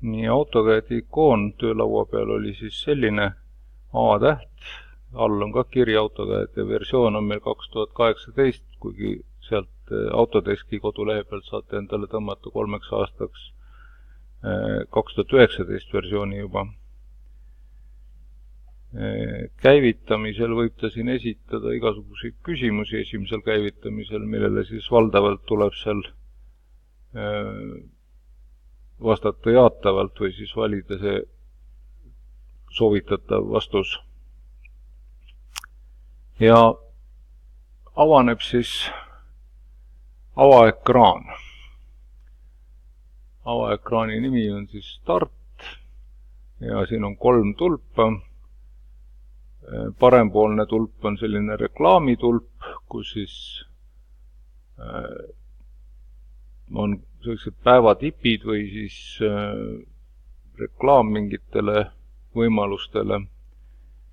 Nii AutoCAD-i ikoon töölaua peal oli siis selline A-täht, all on ka kiri AutoCAD ja versioon on meil 2018, kuigi sealt Autodeski kodulehe pealt saate endale tõmmata 3 aastaks 2019 versiooni juba. Käivitamisel võib ta siin esitada igasuguseid küsimusi esimesel käivitamisel, millele siis valdavalt tuleb seal vastata jaatavalt või siis valida see soovitatav vastus. Ja avaneb siis avaekraan. Avaekraani nimi on siis Start ja siin on 3 tulpa. Parempoolne tulp on selline reklaamitulp, kus siis on sellised päevatipid või siis reklaam mingitele võimalustele.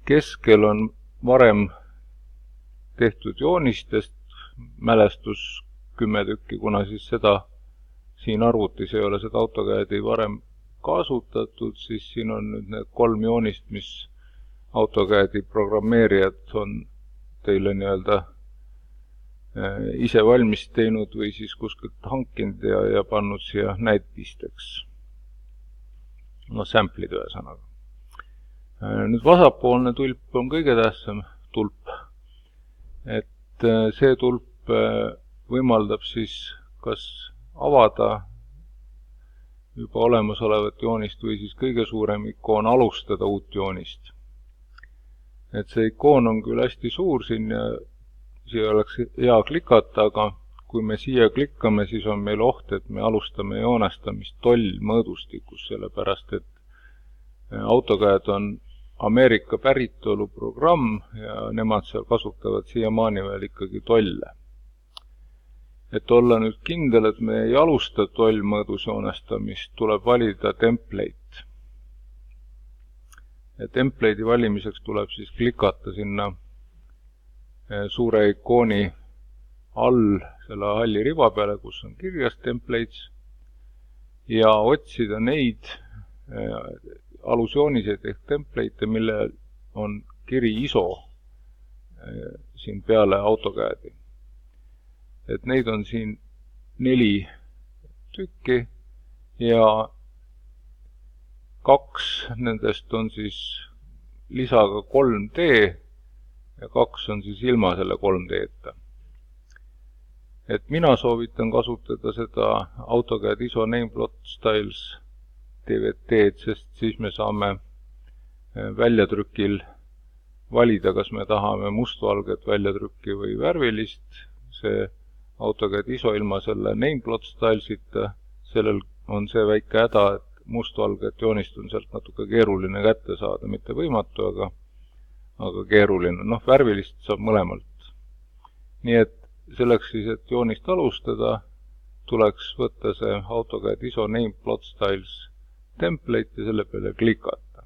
Keskel on varem tehtud joonistest mälestus 10 tükki, kuna siis seda siin arvutis ei ole seda AutoCAD-i varem kasutatud, siis siin on nüüd need 3 joonist, mis AutoCAD-i programmeerijad on teile nii-öelda ise valmis teinud või siis kuskilt hankinud ja pannud siia näitisteks. No, sample'id ühesõnaga. Nüüd vasakpoolne tulp on kõige tähtsam tulp. Et see tulp võimaldab siis kas avada juba olemasolevat joonist või siis kõige suurem ikoon alustada uut joonist. Et see ikoon on küll hästi suur siin ja siia oleks hea klikata, aga kui me siia klikkame, siis on meil oht, et me alustame joonestamist tollmõõdustikus, sellepärast et AutoCAD on Ameerika päritolu programm ja nemad seal kasutavad siiamaani veel ikkagi tolle. Et olla nüüd kindel, et me ei alusta tollmõõdus joonestamist, tuleb valida template. Ja template'i valimiseks tuleb siis klikata sinna suure ikooni all selle halli riba peale, kus on kirjas templates ja otsida neid alusjooniseid ehk template, mille on kiri ISO siin peale AutoCAD-i. Et neid on siin 4 tükki ja 2 nendest on siis lisaga 3D ja 2 on siis ilma selle 3D-ta. Et mina soovitan kasutada seda AutoCAD ISO Nameplot Styles DVT-d, sest siis me saame väljatrükil valida, kas me tahame mustvalget väljatrükki või värvilist. See AutoCAD ISO ilma selle Nameplot Stylesita, sellel on see väike häda, et mustvalget joonist on sealt natuke keeruline kätte saada, mitte võimatu, aga keeruline. Noh, värvilist saab mõlemalt. Nii et selleks siis, et joonist alustada, tuleks võtta see AutoCAD ISO Nameplot Styles template ja selle peale klikata.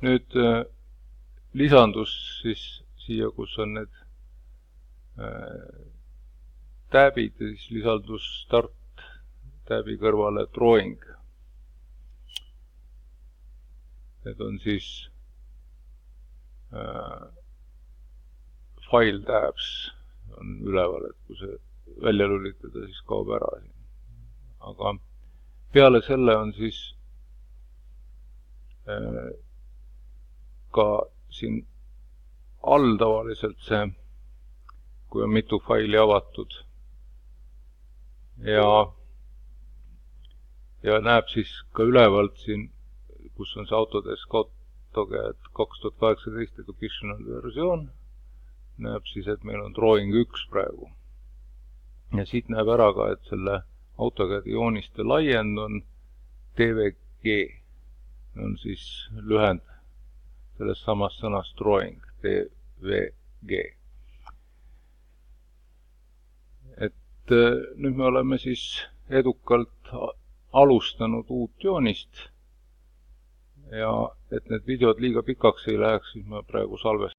Nüüd lisandus siis siia, kus on need tabid, siis lisandus Start tabi kõrvale Drawing. Need on siis File tabs on üleval, et kui see välja lülitada, siis kaob ära siin. Aga peale selle on siis ka siin all tavaliselt see, kui on mitu faili avatud ja näeb siis ka ülevalt siin, kus on see Autodesk AutoCAD 2018 educational versioon, näeb siis, et meil on Drawing 1 praegu. Ja siit näeb ära ka, et selle AutoCAD-i jooniste laiend on DVG. On siis lühend sellest samast sõnast Drawing, DVG. Et nüüd me oleme siis edukalt alustanud uut joonist ja et need videod liiga pikaks ei läheks, siis ma praegu salvestan